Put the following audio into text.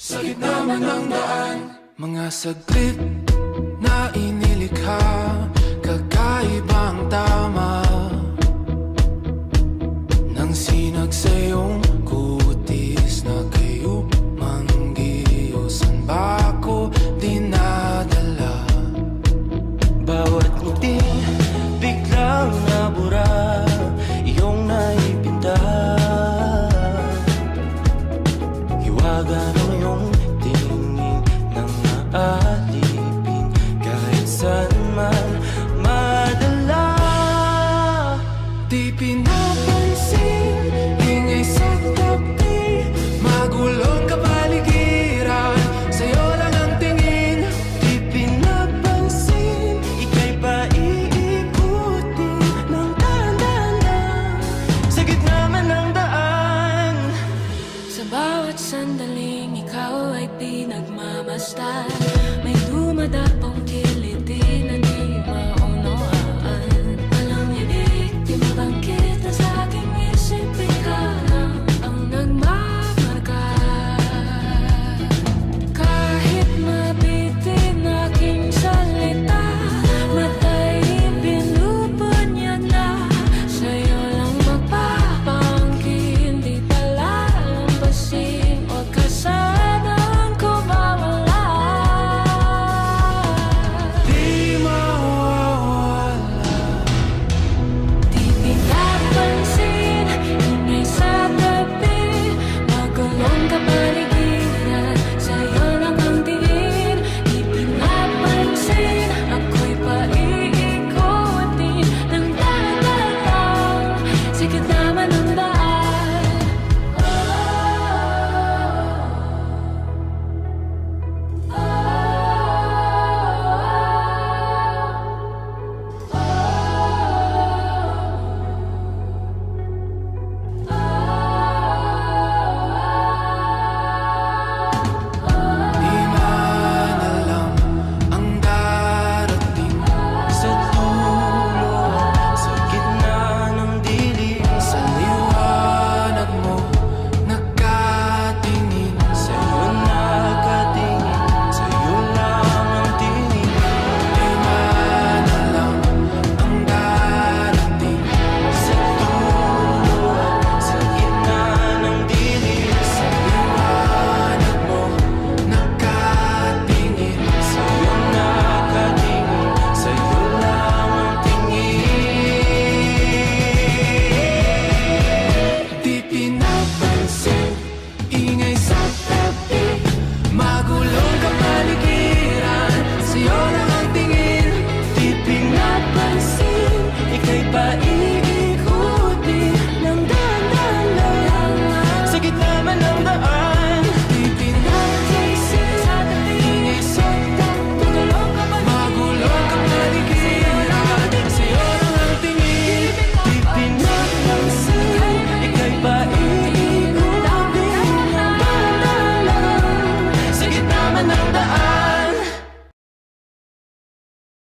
Sa gitna man ng daan, mga saglit na inilikha, kakaibang tama nang sinag sa iyong kutis na kayo manggiyosan ba ako dinadala? Bawat ngiting biglang nabura, iyong naipinta. Hiwaga ng iyong tingin nang naalipin, kahit saan man madala. Di pinapansin, ingay sa tabi, magulong kapaligiran, sa'yo lang ang tingin. Di pinapansin, ika'y paiikutin ng dahan-dahan sa gitna man ng daan. Sa bawat sandaling ikaw ay pinagmamasdan,